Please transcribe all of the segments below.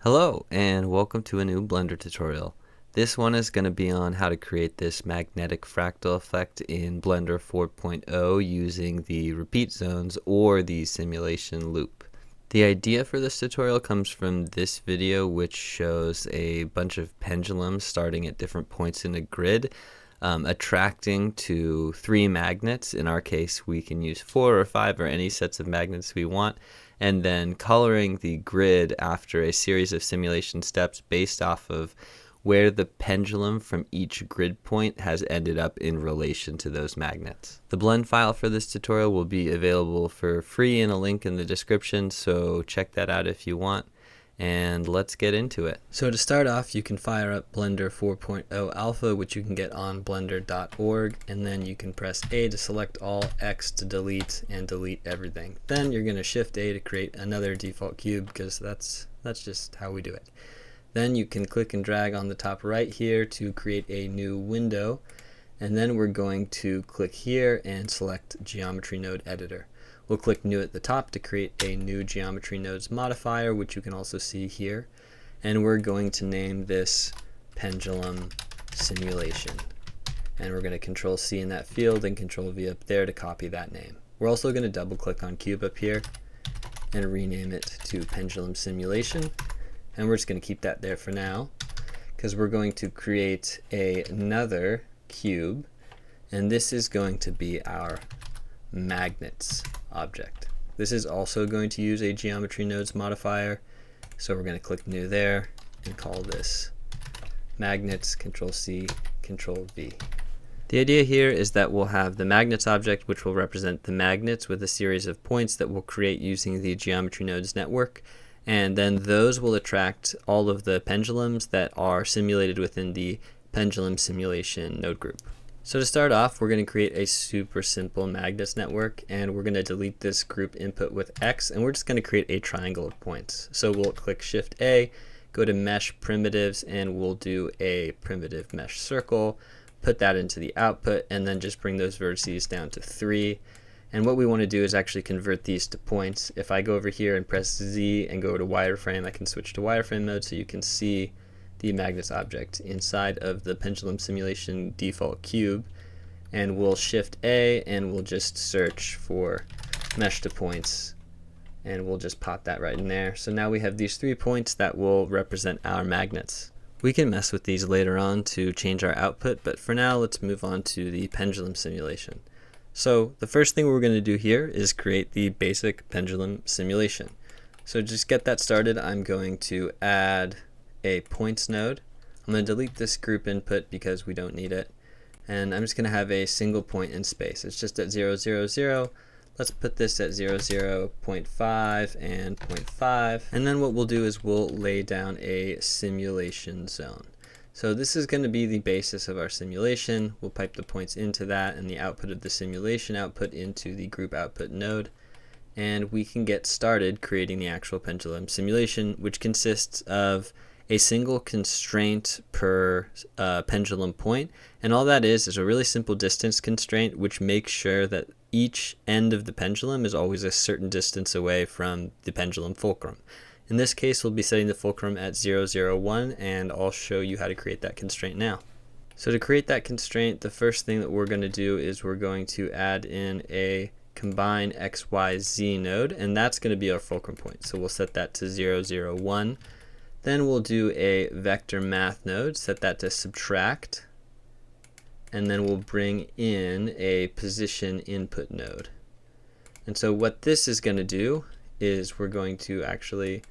Hello and welcome to a new Blender tutorial. This one is going to be on how to create this magnetic fractal effect in Blender 4.0 using the repeat zones or the simulation loop. The idea for this tutorial comes from this video, which shows a bunch of pendulums starting at different points in a grid, attracting to 3 magnets. In our case, we can use 4 or 5 or any sets of magnets we want, and then coloring the grid after a series of simulation steps based off of where the pendulum from each grid point has ended up in relation to those magnets. The blend file for this tutorial will be available for free in a link in the description, so check that out if you want. And let's get into it. So to start off, you can fire up Blender 4.0 Alpha, which you can get on blender.org, and then you can press A to select all, X to delete, and delete everything. Then you're going to Shift A to create another default cube, because that's just how we do it. Then you can click and drag on the top right here to create a new window, and then we're going to click here and select Geometry Node Editor. We'll click New at the top to create a new Geometry Nodes modifier, which you can also see here. And we're going to name this Pendulum Simulation. And we're going to Control C in that field and Control V up there to copy that name. We're also going to double click on Cube up here and rename it to Pendulum Simulation. And we're just going to keep that there for now, because we're going to create another cube. And this is going to be our magnets object. This is also going to use a Geometry Nodes modifier, so we're going to click New there and call this Magnets, Control C, Control V. The idea here is that we'll have the magnets object, which will represent the magnets with a series of points that we'll create using the Geometry Nodes network, and then those will attract all of the pendulums that are simulated within the Pendulum Simulation node group. So to start off, we're going to create a super simple magnets network, and we're going to delete this group input with X, and we're just going to create a triangle of points. So we'll click Shift A, go to Mesh Primitives, and we'll do a primitive mesh circle, put that into the output, and then just bring those vertices down to 3. And what we want to do is actually convert these to points. If I go over here and press Z and go to wireframe, I can switch to wireframe mode so you can see the magnets object inside of the Pendulum Simulation default cube, and we'll Shift A and we'll just search for mesh to points, and we'll just pop that right in there. So now we have these 3 points that will represent our magnets. We can mess with these later on to change our output, but for now let's move on to the pendulum simulation. So the first thing we're going to do here is create the basic pendulum simulation. So just get that started, I'm going to add a points node. I'm going to delete this group input because we don't need it, and I'm just going to have a single point in space. It's just at 0, 0, 0. Let's put this at 0, 0, 0.5 and 0.5, and then what we'll do is we'll lay down a simulation zone. So this is going to be the basis of our simulation. We'll pipe the points into that and the output of the simulation output into the group output node, and we can get started creating the actual pendulum simulation, which consists of a single constraint per pendulum point, and all that is a really simple distance constraint which makes sure that each end of the pendulum is always a certain distance away from the pendulum fulcrum. In this case, we'll be setting the fulcrum at 0, 0, 1, and I'll show you how to create that constraint now. So to create that constraint, the first thing that we're going to do is we're going to add in a combine X, Y, Z node, and that's going to be our fulcrum point. So we'll set that to 0, 0, 1. Then we'll do a vector math node, set that to subtract, and then we'll bring in a position input node. And so what this is going to do is we're going to actually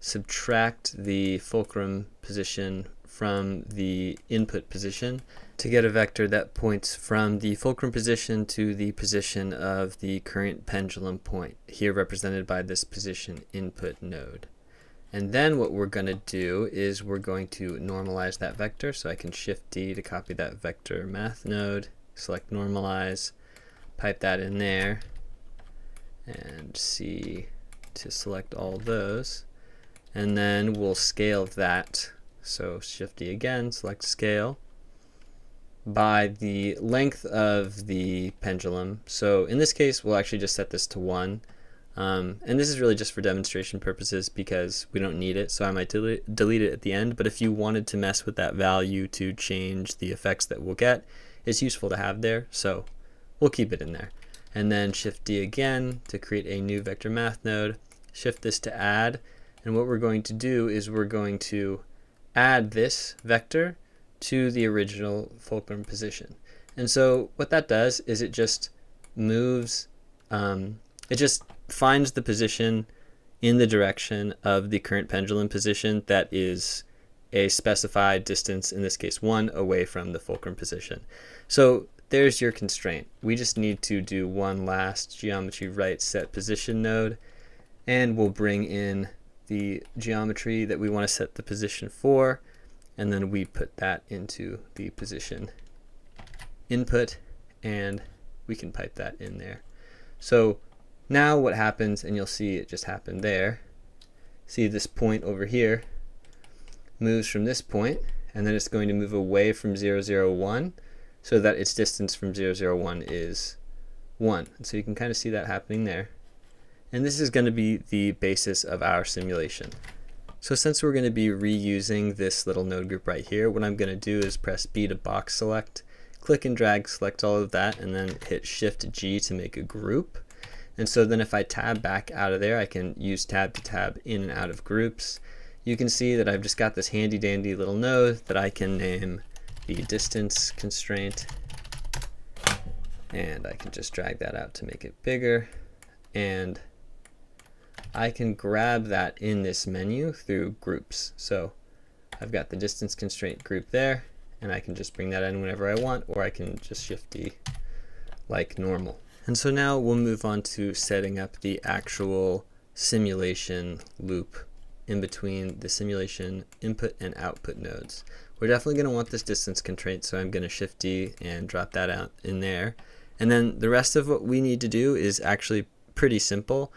subtract the fulcrum position from the input position to get a vector that points from the fulcrum position to the position of the current pendulum point, here represented by this position input node. And then what we're going to do is we're going to normalize that vector. So I can Shift D to copy that vector math node, select normalize, pipe that in there, and C to select all those. And then we'll scale that. So Shift D again, select scale by the length of the pendulum. So in this case, we'll actually just set this to 1. And this is really just for demonstration purposes because we don't need it, so I might delete it at the end. But if you wanted to mess with that value to change the effects that we'll get, it's useful to have there, so we'll keep it in there. And then Shift D again to create a new vector math node, shift this to add, and what we're going to do is we're going to add this vector to the original fulcrum position. And so what that does is it just moves, it just finds the position in the direction of the current pendulum position that is a specified distance, in this case 1, away from the fulcrum position. So there's your constraint. We just need to do one last geometry right set position node, and we'll bring in the geometry that we want to set the position for, and then we put that into the position input, and we can pipe that in there. So now what happens, and you'll see it just happened there, see this point over here moves from this point, and then it's going to move away from 0, 0, 1, so that its distance from 0, 0, 1 is 1. And so you can kind of see that happening there. And this is going to be the basis of our simulation. So since we're going to be reusing this little node group right here, what I'm going to do is press B to box select, click and drag, select all of that, and then hit Shift G to make a group. And so then if I tab back out of there, I can use tab to tab in and out of groups. You can see that I've just got this handy dandy little node that I can name the distance constraint, and I can just drag that out to make it bigger, and I can grab that in this menu through groups. So I've got the distance constraint group there, and I can just bring that in whenever I want, or I can just Shift D like normal. And so now we'll move on to setting up the actual simulation loop in between the simulation input and output nodes. We're definitely going to want this distance constraint, so I'm going to Shift D and drop that out in there. And then the rest of what we need to do is actually pretty simple,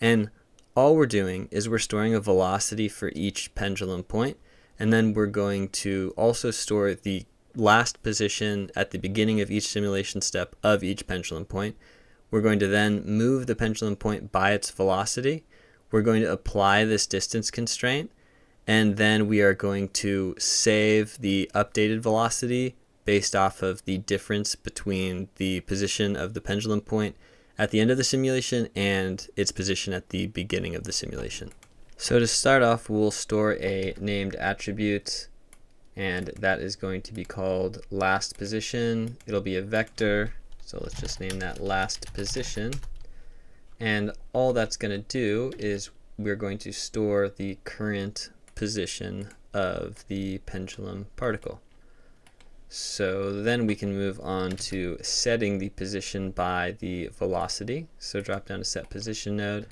and all we're doing is we're storing a velocity for each pendulum point, and then we're going to also store the last position at the beginning of each simulation step of each pendulum point. We're going to then move the pendulum point by its velocity. We're going to apply this distance constraint, and then we are going to save the updated velocity based off of the difference between the position of the pendulum point at the end of the simulation and its position at the beginning of the simulation. So to start off, we'll store a named attribute, and that is going to be called last position. It'll be a vector, so let's just name that last position. And all that's going to do is we're going to store the current position of the pendulum particle. So then we can move on to setting the position by the velocity. So drop down to set position node,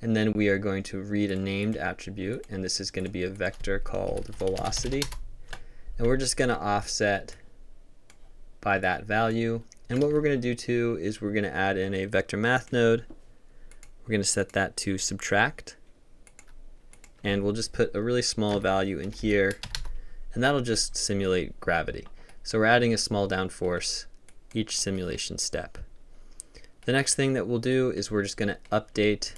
and then we are going to read a named attribute, and this is going to be a vector called velocity. And we're just going to offset by that value. And what we're going to do too is we're going to add in a vector math node. We're going to set that to subtract, and we'll just put a really small value in here, and that'll just simulate gravity. So we're adding a small downforce each simulation step. The next thing that we'll do is we're just going to update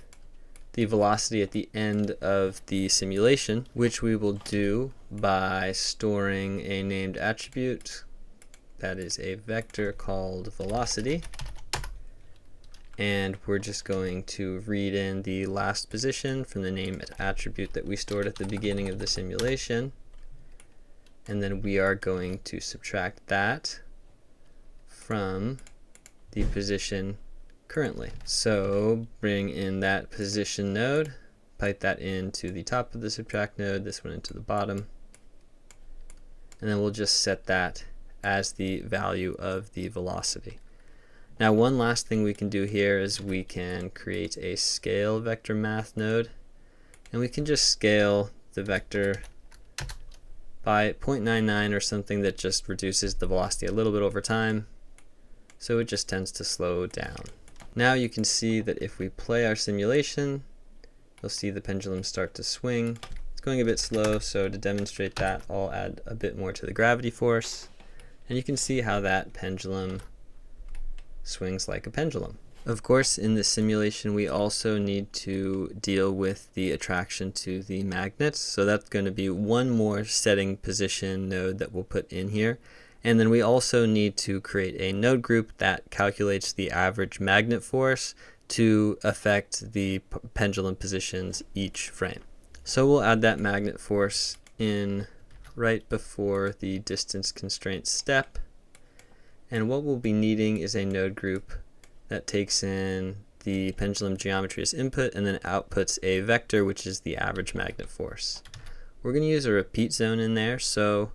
the velocity at the end of the simulation, which we will do by storing a named attribute that is a vector called velocity. And we're just going to read in the last position from the named attribute that we stored at the beginning of the simulation. And then we are going to subtract that from the position currently. So bring in that position node, pipe that into the top of the subtract node, this one into the bottom, and then we'll just set that as the value of the velocity. Now one last thing we can do here is we can create a scale vector math node, and we can just scale the vector by 0.99 or something that just reduces the velocity a little bit over time, so it just tends to slow down. Now you can see that if we play our simulation, you'll see the pendulum start to swing. It's going a bit slow, so to demonstrate that, I'll add a bit more to the gravity force, and you can see how that pendulum swings like a pendulum. Of course, in this simulation, we also need to deal with the attraction to the magnets. So that's going to be one more setting position node that we'll put in here. And then we also need to create a node group that calculates the average magnet force to affect the pendulum positions each frame. So we'll add that magnet force in right before the distance constraint step. And what we'll be needing is a node group that takes in the pendulum geometry as input and then outputs a vector, which is the average magnet force. We're going to use a repeat zone in there, so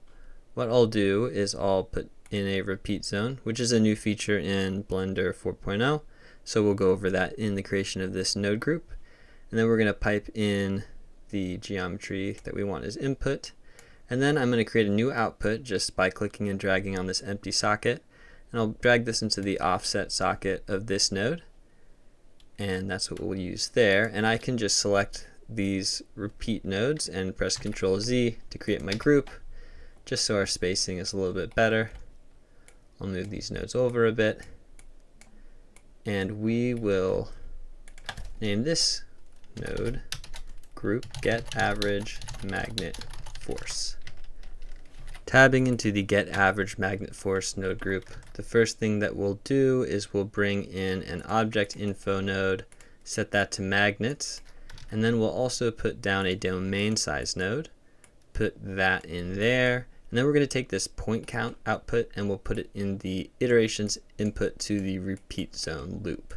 what I'll do is I'll put in a repeat zone, which is a new feature in Blender 4.0. So we'll go over that in the creation of this node group. And then we're going to pipe in the geometry that we want as input. And then I'm going to create a new output just by clicking and dragging on this empty socket. And I'll drag this into the offset socket of this node. And that's what we'll use there. And I can just select these repeat nodes and press Ctrl Z to create my group, just so our spacing is a little bit better. I'll move these nodes over a bit. And we will name this node group get average magnet force. Tabbing into the get average magnet force node group, the first thing that we'll do is we'll bring in an object info node, set that to magnets, and then we'll also put down a domain size node, put that in there, and then we're going to take this point count output and we'll put it in the iterations input to the repeat zone loop.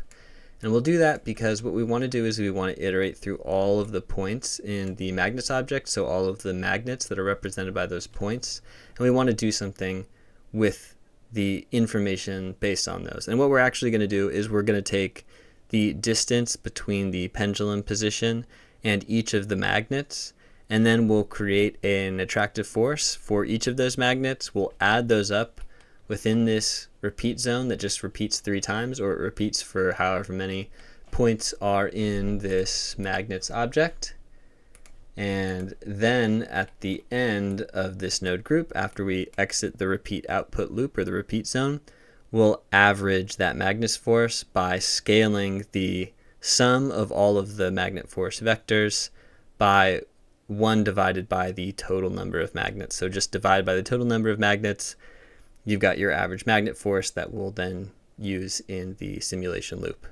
And we'll do that because what we want to do is we want to iterate through all of the points in the magnets object, so all of the magnets that are represented by those points, and we want to do something with the information based on those. And what we're actually going to do is we're going to take the distance between the pendulum position and each of the magnets, and then we'll create an attractive force for each of those magnets. We'll add those up within this repeat zone that just repeats 3 times, or it repeats for however many points are in this magnets object. And then at the end of this node group, after we exit the repeat output loop or the repeat zone, we'll average that magnet force by scaling the sum of all of the magnet force vectors by 1 divided by the total number of magnets. So just divide by the total number of magnets, you've got your average magnet force that we'll then use in the simulation loop.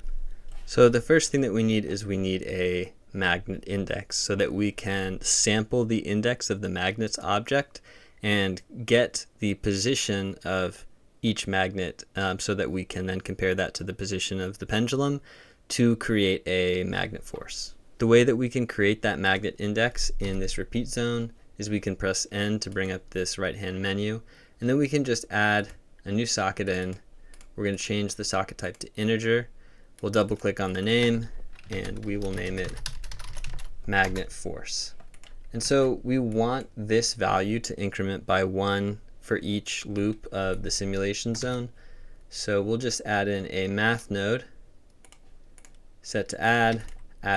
So the first thing that we need is we need a magnet index so that we can sample the index of the magnets object and get the position of each magnet so that we can then compare that to the position of the pendulum to create a magnet force. The way that we can create that magnet index in this repeat zone is we can press N to bring up this right-hand menu, and then we can just add a new socket in. We're going to change the socket type to integer. We'll double click on the name and we will name it magnet force. And so we want this value to increment by 1 for each loop of the simulation zone. So we'll just add in a math node, set to add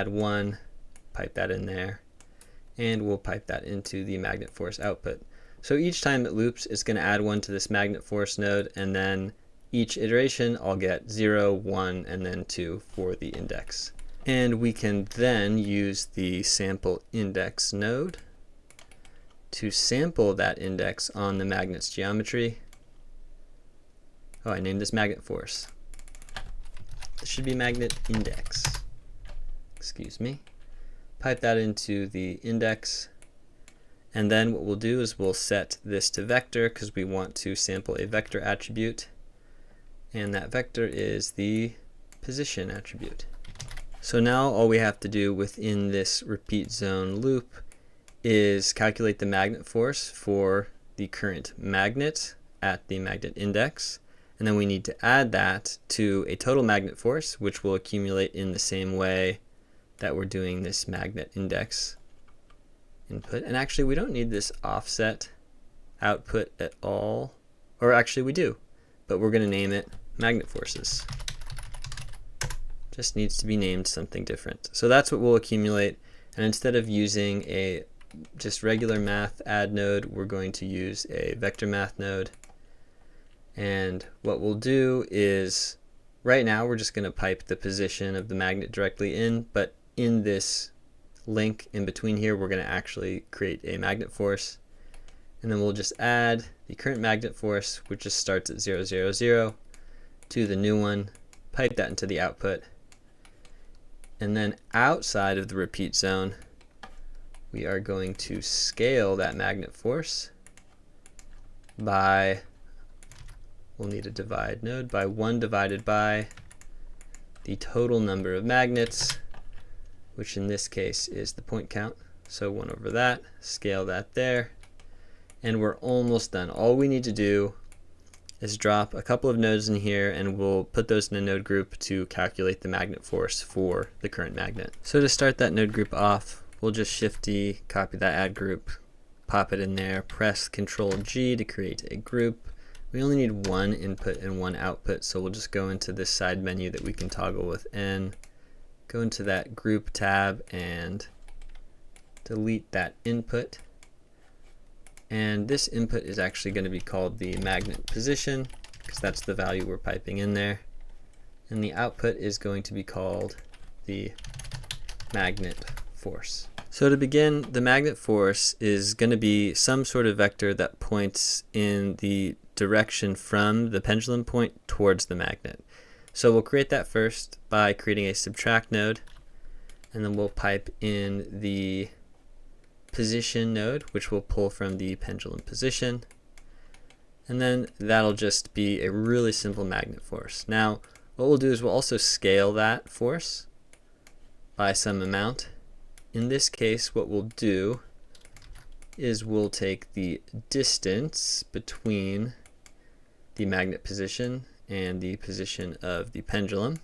1, pipe that in there, and we'll pipe that into the magnet force output. So each time it loops, it's going to add 1 to this magnet force node, and then each iteration I'll get 0, 1, and then 2 for the index. And we can then use the sample index node to sample that index on the magnet's geometry. Oh, I named this magnet force. This should be magnet index. Excuse me. Pipe that into the index. And then what we'll do is we'll set this to vector because we want to sample a vector attribute. And that vector is the position attribute. So now all we have to do within this repeat zone loop is calculate the magnet force for the current magnet at the magnet index. And then we need to add that to a total magnet force, which will accumulate in the same way that we're doing this magnet index input. And actually we don't need this offset output at all, or actually we do, but we're going to name it magnet forces. Just needs to be named something different. So that's what we'll accumulate, and instead of using a just regular math add node, we're going to use a vector math node. And what we'll do is Right now we're just going to pipe the position of the magnet directly in, but in this link in between here we're going to actually create a magnet force, and then we'll just add the current magnet force, which just starts at 0, 0, 0, to the new one, pipe that into the output, and then outside of the repeat zone we are going to scale that magnet force by, we'll need a divide node, by 1 divided by the total number of magnets, which in this case is the point count. So 1 over that, scale that there, and we're almost done. All we need to do is drop a couple of nodes in here, and we'll put those in a node group to calculate the magnet force for the current magnet. So to start that node group off, we'll just Shift D, copy that add group, pop it in there, press Control G to create a group. We only need 1 input and 1 output, so we'll just go into this side menu that we can toggle with N, go into that group tab and delete that input. And this input is actually going to be called the magnet position, because that's the value we're piping in there. And the output is going to be called the magnet force. So to begin, the magnet force is going to be some sort of vector that points in the direction from the pendulum point towards the magnet. So we'll create that first by creating a subtract node, and then we'll pipe in the position node, which will pull from the pendulum position, and then that'll just be a really simple magnet force. Now what we'll do is we'll also scale that force by some amount. In this case what we'll do is we'll take the distance between the magnet position and the position of the pendulum.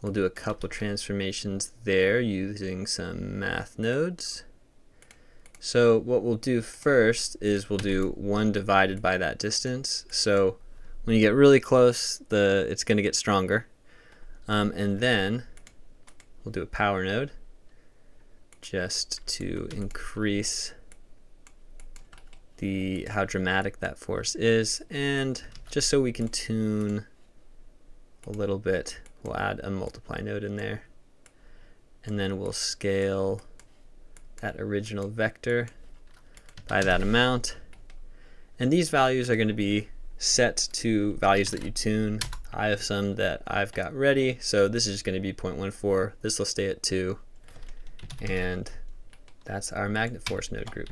We'll do a couple transformations there using some math nodes. So what we'll do first is we'll do 1 divided by that distance. So when you get really close, it's going to get stronger. And then we'll do a power node just to increase how dramatic that force is, and just so we can tune a little bit, we'll add a multiply node in there, and then we'll scale that original vector by that amount. And these values are going to be set to values that you tune. I have some that I've got ready, so this is going to be 0.14. This will stay at 2, and that's our magnet force node group.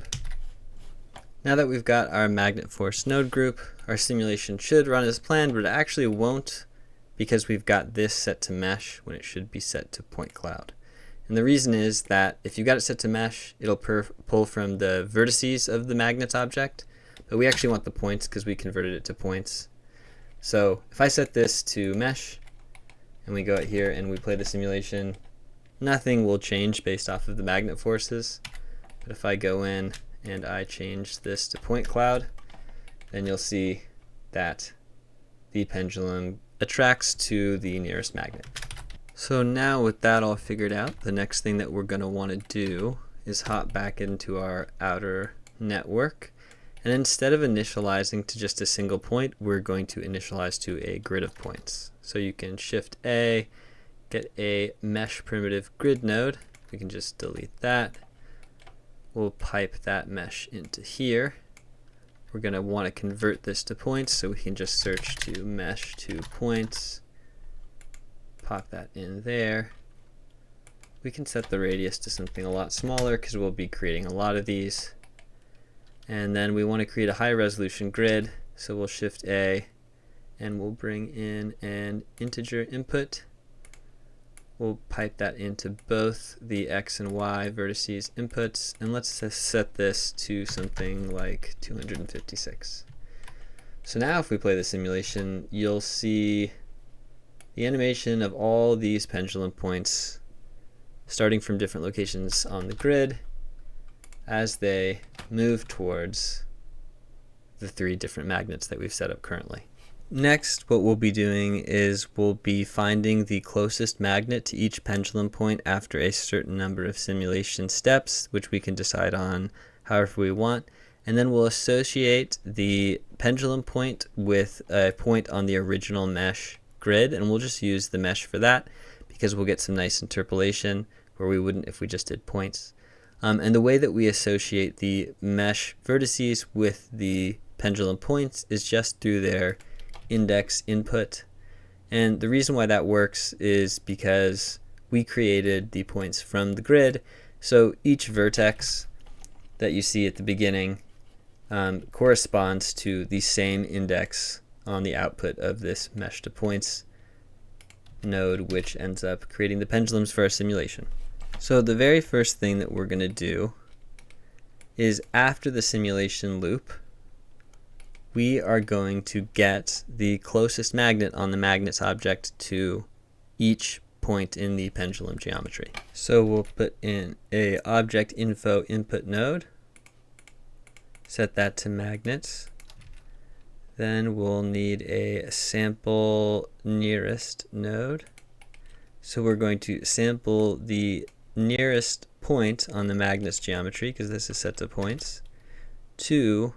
Now that we've got our magnet force node group, our simulation should run as planned, but it actually won't, because we've got this set to mesh when it should be set to point cloud. And the reason is that if you've got it set to mesh, it'll pull from the vertices of the magnet's object, but we actually want the points because we converted it to points. So if I set this to mesh and we go out here and we play the simulation, nothing will change based off of the magnet forces. But if I go in and I change this to point cloud, then you'll see that the pendulum attracts to the nearest magnet. So now with that all figured out, the next thing that we're going to want to do is hop back into our outer network, and instead of initializing to just a single point, we're going to initialize to a grid of points. So you can Shift A, get a mesh primitive grid node. We can just delete that. We'll pipe that mesh into here. We're going to want to convert this to points, so we can just search to mesh to points, pop that in there. We can set the radius to something a lot smaller because we'll be creating a lot of these. And then we want to create a high resolution grid, so we'll Shift A and we'll bring in an integer input. We'll pipe that into both the X and Y vertices inputs, and let's set this to something like 256. So now if we play the simulation, you'll see the animation of all these pendulum points starting from different locations on the grid as they move towards the 3 different magnets that we've set up currently. Next, what we'll be doing is we'll be finding the closest magnet to each pendulum point after a certain number of simulation steps, which we can decide on however we want, and then we'll associate the pendulum point with a point on the original mesh grid, and we'll just use the mesh for that because we'll get some nice interpolation where we wouldn't if we just did points. And the way that we associate the mesh vertices with the pendulum points is just through their index input. And the reason why that works is because we created the points from the grid, so each vertex that you see at the beginning corresponds to the same index on the output of this mesh to points node, which ends up creating the pendulums for our simulation. So the very first thing that we're going to do is, after the simulation loop, we are going to get the closest magnet on the magnets object to each point in the pendulum geometry. So we'll put in a object info input node, set that to magnets. Then we'll need a sample nearest node. So we're going to sample the nearest point on the magnets geometry, because this is set to points, to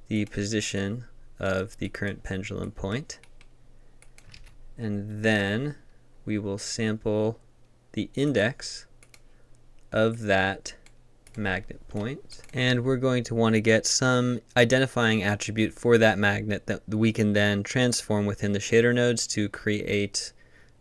the position of the current pendulum point. And then we will sample the index of that magnet point, and we're going to want to get some identifying attribute for that magnet that we can then transform within the shader nodes to create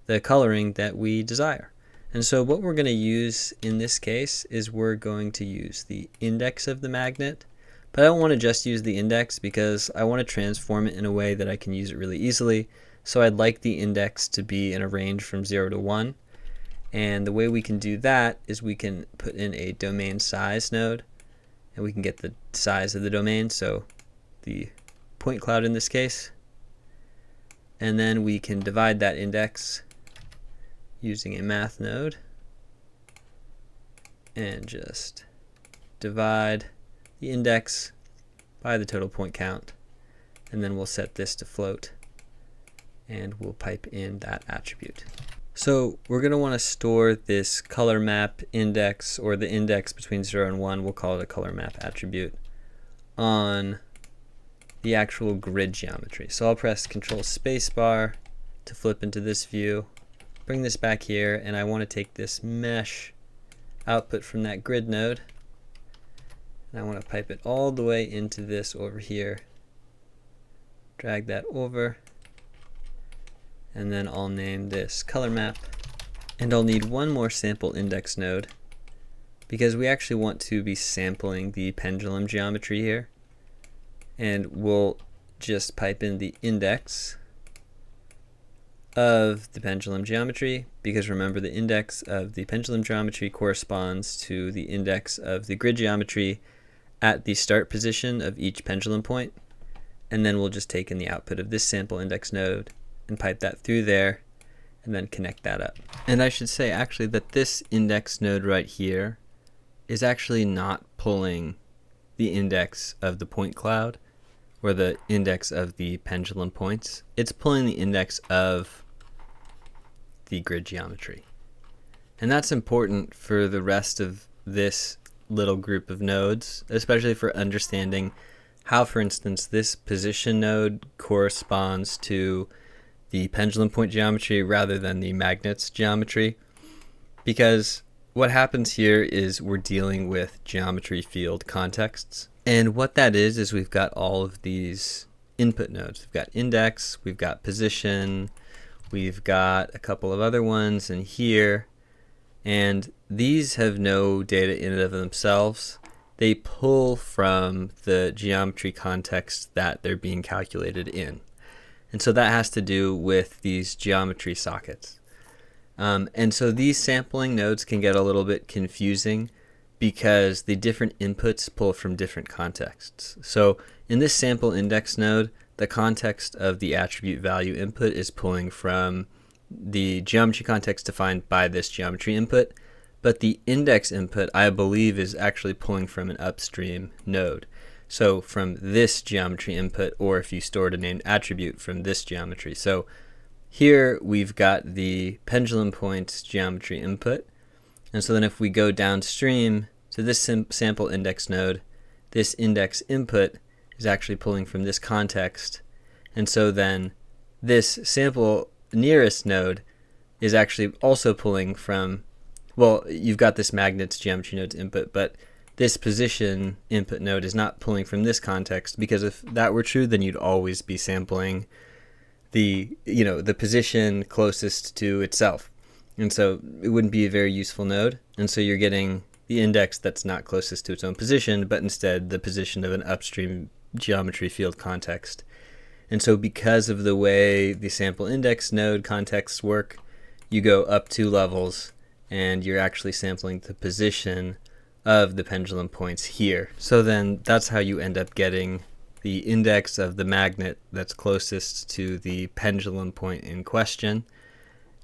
the coloring that we desire. And so what we're going to use in this case is we're going to use the index of the magnet, but I don't want to just use the index because I want to transform it in a way that I can use it really easily. So I'd like the index to be in a range from 0 to 1. And the way we can do that is we can put in a domain size node, and we can get the size of the domain, so the point cloud in this case. And then we can divide that index using a math node, and just divide the index by the total point count. And then we'll set this to float, and we'll pipe in that attribute. So we're going to want to store this color map index, or the index between 0 and 1, we'll call it a color map attribute, on the actual grid geometry. So I'll press Control Spacebar to flip into this view, bring this back here, and I want to take this mesh output from that grid node, and I want to pipe it all the way into this over here, drag that over, and then I'll name this color map, and I'll need one more sample index node because we actually want to be sampling the pendulum geometry here, and we'll just pipe in the index of the pendulum geometry, because remember, the index of the pendulum geometry corresponds to the index of the grid geometry at the start position of each pendulum point. And then we'll just take in the output of this sample index node and pipe that through there, and then connect that up. And I should say actually that this index node right here is actually not pulling the index of the point cloud or the index of the pendulum points. It's pulling the index of the grid geometry. And that's important for the rest of this little group of nodes, especially for understanding how, for instance, this position node corresponds to the pendulum point geometry rather than the magnets geometry, because what happens here is we're dealing with geometry field contexts. And what that is we've got all of these input nodes. We've got index, we've got position, we've got a couple of other ones in here, and these have no data in and of themselves. They pull from the geometry context that they're being calculated in. And so that has to do with these geometry sockets. And so these sampling nodes can get a little bit confusing because the different inputs pull from different contexts. So in this sample index node, the context of the attribute value input is pulling from the geometry context defined by this geometry input, but the index input, I believe, is actually pulling from an upstream node. So from this geometry input, or if you stored a named attribute, from this geometry. So here we've got the pendulum points geometry input. And so then if we go downstream to this sample index node, this index input is actually pulling from this context. And so then this sample nearest node is actually also pulling from, well, you've got this magnet's geometry node's input, but this position input node is not pulling from this context, because if that were true, then you'd always be sampling the position closest to itself. And so it wouldn't be a very useful node. And so you're getting the index that's not closest to its own position, but instead the position of an upstream geometry field context. And so because of the way the sample index node contexts work, you go up 2 levels and you're actually sampling the position of the pendulum points here. So then that's how you end up getting the index of the magnet that's closest to the pendulum point in question.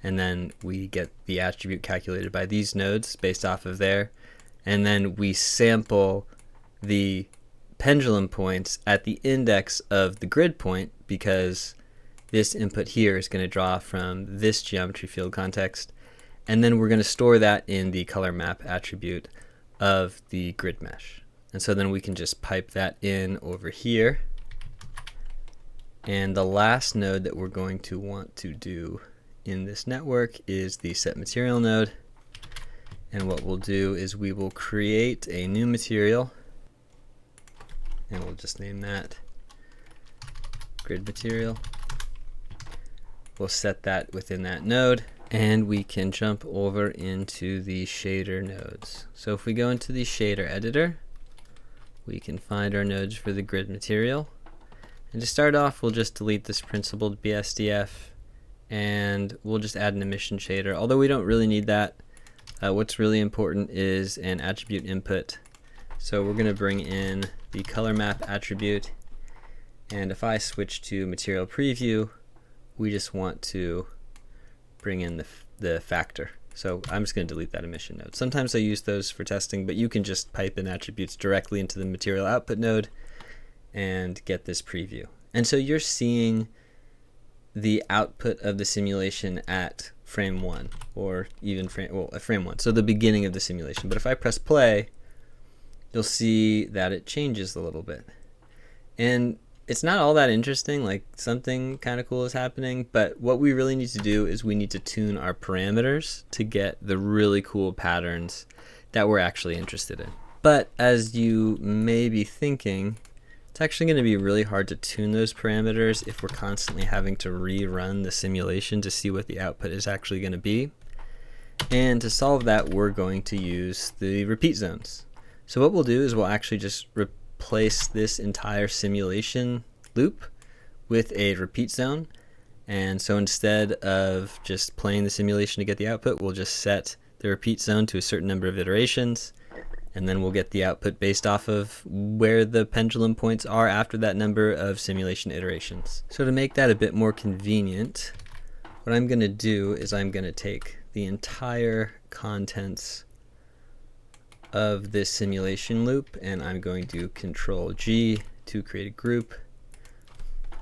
And then we get the attribute calculated by these nodes based off of there. And then we sample the pendulum points at the index of the grid point, because this input here is going to draw from this geometry field context. And then we're going to store that in the color map attribute of the grid mesh. And so then we can just pipe that in over here. And the last node that we're going to want to do in this network is the set material node. And what we'll do is we will create a new material, and we'll just name that grid material. We'll set that within that node, and we can jump over into the shader nodes. So if we go into the shader editor, we can find our nodes for the grid material. And to start off, we'll just delete this principled BSDF, and we'll just add an emission shader, although we don't really need that. What's really important is an attribute input. So we're going to bring in the color map attribute, and if I switch to material preview, we just want to bring in the factor. So I'm just going to delete that emission node. Sometimes I use those for testing, but you can just pipe in attributes directly into the material output node and get this preview. And so you're seeing the output of the simulation at frame 1, or even at frame 1, so the beginning of the simulation. But if I press play, you'll see that it changes a little bit. And it's not all that interesting, like something kind of cool is happening, but what we really need to do is we need to tune our parameters to get the really cool patterns that we're actually interested in. But as you may be thinking, it's actually going to be really hard to tune those parameters if we're constantly having to rerun the simulation to see what the output is actually going to be. And to solve that, we're going to use the repeat zones. So what we'll do is we'll actually just replace this entire simulation loop with a repeat zone. And so instead of just playing the simulation to get the output, we'll just set the repeat zone to a certain number of iterations, and then we'll get the output based off of where the pendulum points are after that number of simulation iterations. So to make that a bit more convenient, what I'm going to do is I'm going to take the entire contents of this simulation loop, and I'm going to Control G to create a group,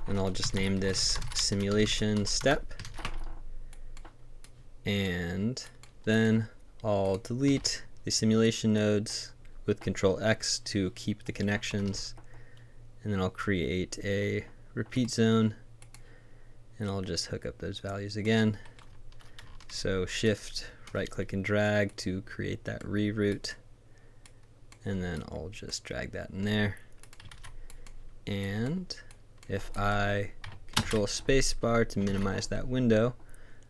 and I'll just name this simulation step, and then I'll delete the simulation nodes with Control X to keep the connections, and then I'll create a repeat zone, and I'll just hook up those values again. So Shift, right click and drag to create that reroute, and then I'll just drag that in there. And if I Control Spacebar to minimize that window,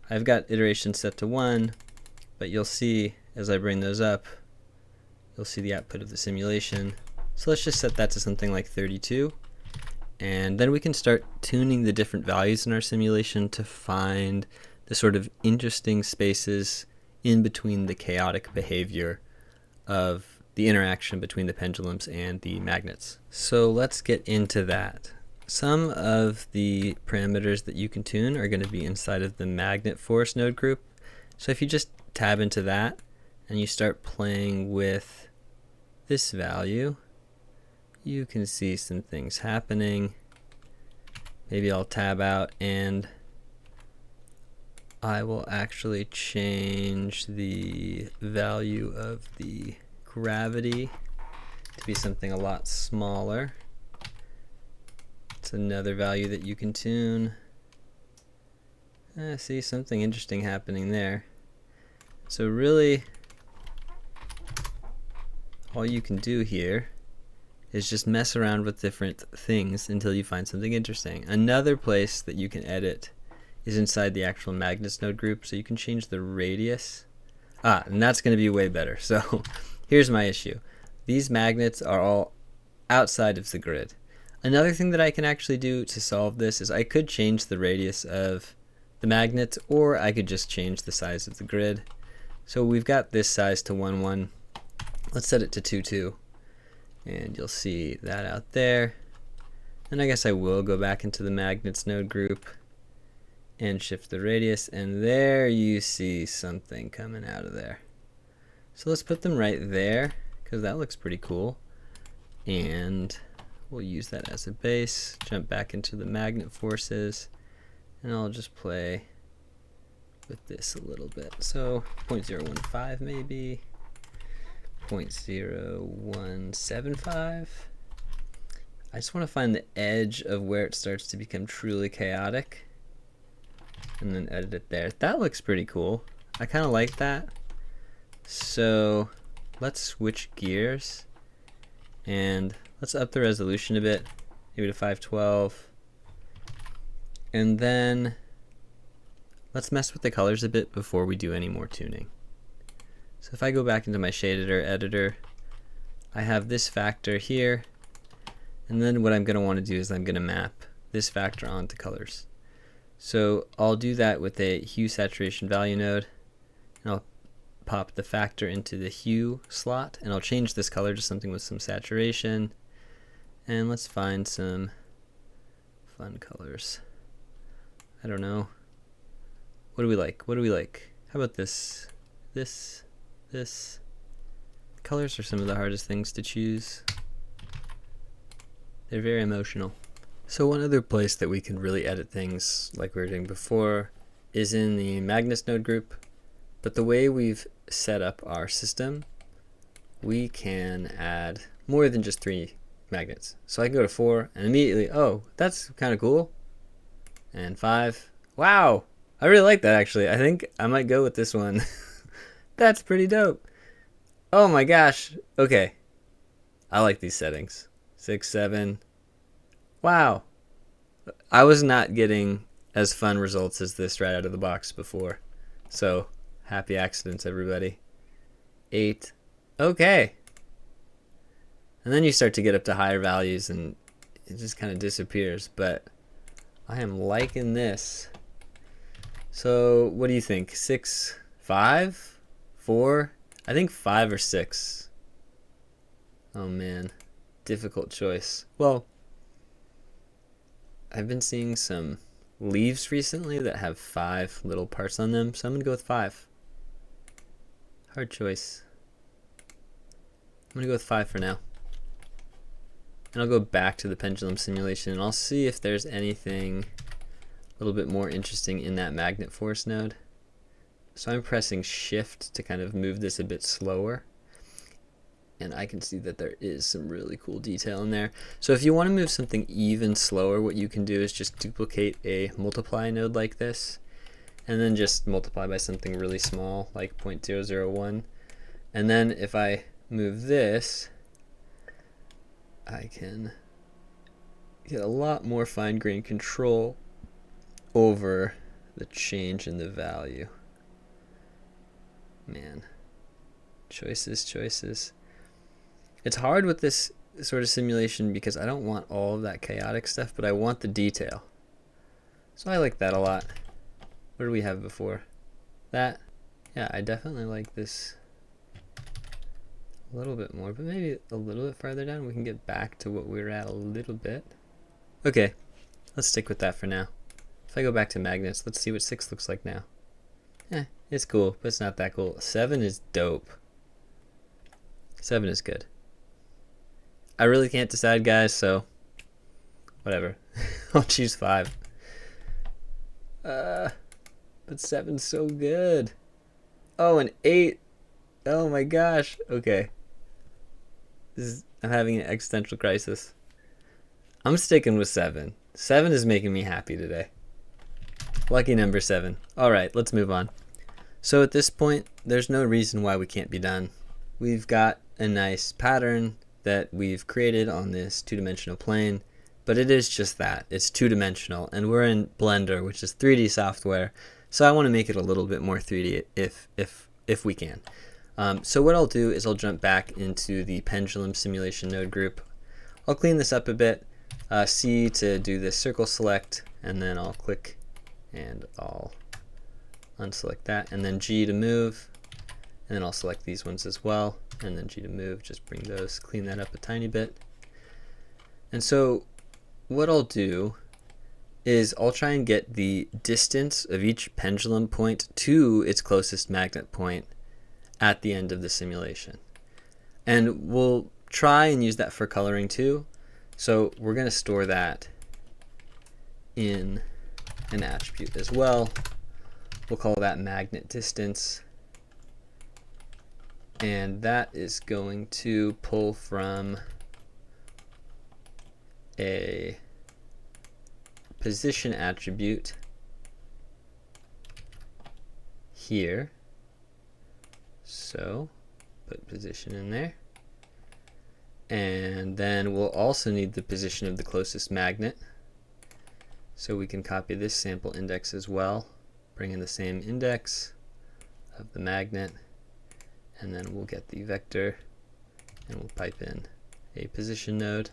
I've got iteration set to 1, but you'll see as I bring those up, you'll see the output of the simulation. So let's just set that to something like 32, and then we can start tuning the different values in our simulation to find the sort of interesting spaces in between the chaotic behavior of the interaction between the pendulums and the magnets. So let's get into that. Some of the parameters that you can tune are going to be inside of the magnet force node group. So if you just tab into that and you start playing with this value, you can see some things happening. Maybe I'll tab out and I will actually change the value of the gravity to be something a lot smaller. It's another value that you can tune. See, something interesting happening there. So really, all you can do here is just mess around with different things until you find something interesting. Another place that you can edit is inside the actual magnets node group, so you can change the radius. And that's going to be way better. So here's my issue. These magnets are all outside of the grid. Another thing that I can actually do to solve this is I could change the radius of the magnets, or I could just change the size of the grid. So we've got this size to 1, 1. Let's set it to 2, 2. And you'll see that out there. And I guess I will go back into the magnets node group and shift the radius, and there you see something coming out of there. So let's put them right there, because that looks pretty cool. And we'll use that as a base, jump back into the magnet forces, and I'll just play with this a little bit. So 0.015 maybe, 0.0175. I just want to find the edge of where it starts to become truly chaotic, and then edit it there. That looks pretty cool. I kind of like that. So let's switch gears and let's up the resolution a bit, maybe to 512. And then let's mess with the colors a bit before we do any more tuning. So if I go back into my shade editor, I have this factor here, and then what I'm going to want to do is I'm going to map this factor onto colors. So I'll do that with a hue saturation value node, and I'll pop the factor into the hue slot, and I'll change this color to something with some saturation, and let's find some fun colors. I don't know. What do we like? What do we like? How about this? This. Colors are some of the hardest things to choose. They're very emotional. So one other place that we can really edit things like we were doing before is in the magnets node group. But the way we've set up our system, we can add more than just 3 magnets. So I can go to 4 and immediately, oh, that's kind of cool. And 5. Wow, I really like that actually. I think I might go with this one. That's pretty dope. Oh my gosh. Okay. I like these settings. 6, 7. Wow. I was not getting as fun results as this right out of the box before. So, happy accidents, everybody. 8. Okay. And then you start to get up to higher values and it just kind of disappears. But I am liking this. So, what do you think? 6, 5, 4? I think 5 or 6. Oh man. Difficult choice. Well, I've been seeing some leaves recently that have 5 little parts on them, so I'm going to go with 5. Hard choice. I'm going to go with 5 for now. And I'll go back to the pendulum simulation and I'll see if there's anything a little bit more interesting in that magnet force node. So I'm pressing shift to kind of move this a bit slower. And I can see that there is some really cool detail in there. So if you want to move something even slower, what you can do is just duplicate a multiply node like this, and then just multiply by something really small, like 0.001. And then if I move this, I can get a lot more fine-grained control over the change in the value. Man, choices. It's hard with this sort of simulation because I don't want all of that chaotic stuff, but I want the detail. So I like that a lot. What did we have before? That? Yeah, I definitely like this a little bit more, but maybe a little bit farther down we can get back to what we were at a little bit. Okay, let's stick with that for now. If I go back to magnets, let's see what 6 looks like now. It's cool, but it's not that cool. 7 is dope. 7 is good. I really can't decide, guys, so whatever. I'll choose 5. But 7's so good. Oh, and 8. Oh my gosh. Okay. I'm having an existential crisis. I'm sticking with 7. 7 is making me happy today. Lucky number 7. All right, let's move on. So at this point, there's no reason why we can't be done. We've got a nice pattern that we've created on this two-dimensional plane, but it is just that. It's two-dimensional, and we're in Blender, which is 3D software, so I want to make it a little bit more 3D if we can. So what I'll do is I'll jump back into the pendulum simulation node group. I'll clean this up a bit. C to do this circle select, and then I'll click and I'll unselect that, and then G to move, and then I'll select these ones as well, and then G to move, just bring those, clean that up a tiny bit. And so what I'll do is I'll try and get the distance of each pendulum point to its closest magnet point at the end of the simulation. And we'll try and use that for coloring too. So we're going to store that in an attribute as well. We'll call that magnet distance. And that is going to pull from a position attribute here. So put position in there. And then we'll also need the position of the closest magnet. So we can copy this sample index as well, bring in the same index of the magnet, and then we'll get the vector, and we'll pipe in a position node.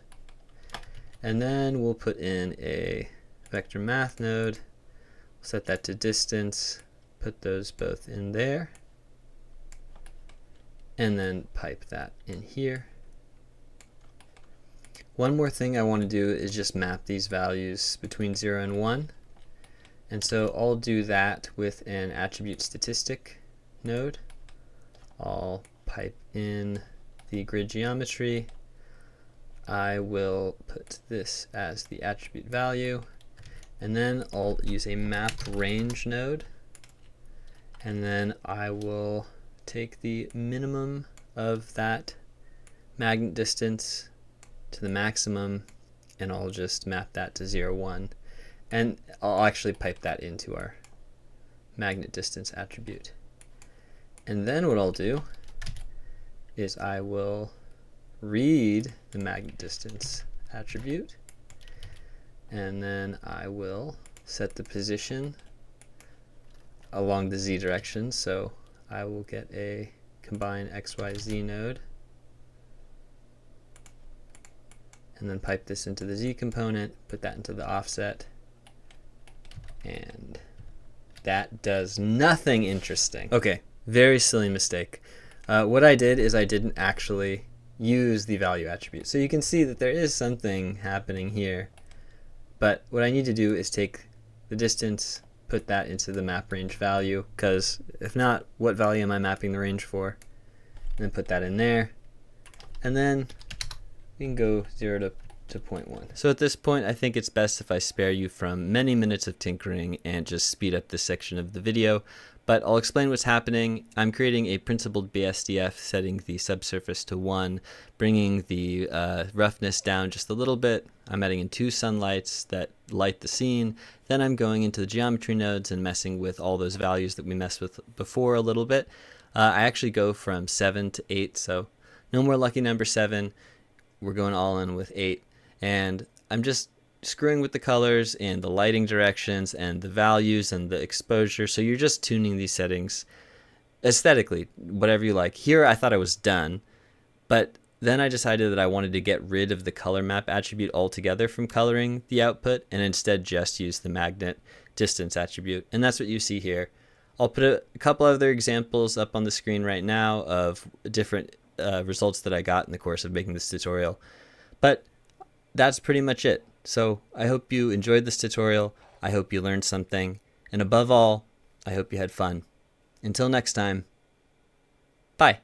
And then we'll put in a vector math node, set that to distance, put those both in there, and then pipe that in here. One more thing I want to do is just map these values between 0 and 1. And so I'll do that with an attribute statistic node. I'll pipe in the grid geometry. I will put this as the attribute value. And then I'll use a map range node. And then I will take the minimum of that magnet distance to the maximum, and I'll just map that to 0, 1. And I'll actually pipe that into our magnet distance attribute. And then what I'll do is I will read the magnet distance attribute, and then I will set the position along the z direction. So I will get a combine XYZ node, and then pipe this into the z component, put that into the offset, and that does nothing interesting. Okay, very silly mistake. What I did is I didn't actually use the value attribute. So you can see that there is something happening here, but what I need to do is take the distance, put that into the map range value, because if not, what value am I mapping the range for? And then put that in there, and then we can go 0 to 0.1. So at this point, I think it's best if I spare you from many minutes of tinkering and just speed up this section of the video. But I'll explain what's happening. I'm creating a principled BSDF, setting the subsurface to 1, bringing the roughness down just a little bit. I'm adding in 2 sunlights that light the scene. Then I'm going into the geometry nodes and messing with all those values that we messed with before a little bit. I actually go from 7 to 8, so no more lucky number 7. We're going all in with 8, and I'm just screwing with the colors and the lighting directions and the values and the exposure. So you're just tuning these settings aesthetically, whatever you like. Here I thought I was done, but then I decided that I wanted to get rid of the color map attribute altogether from coloring the output and instead just use the magnet distance attribute. And that's what you see here. I'll put a couple other examples up on the screen right now of different results that I got in the course of making this tutorial. But that's pretty much it. So I hope you enjoyed this tutorial. I hope you learned something. And above all, I hope you had fun. Until next time, bye.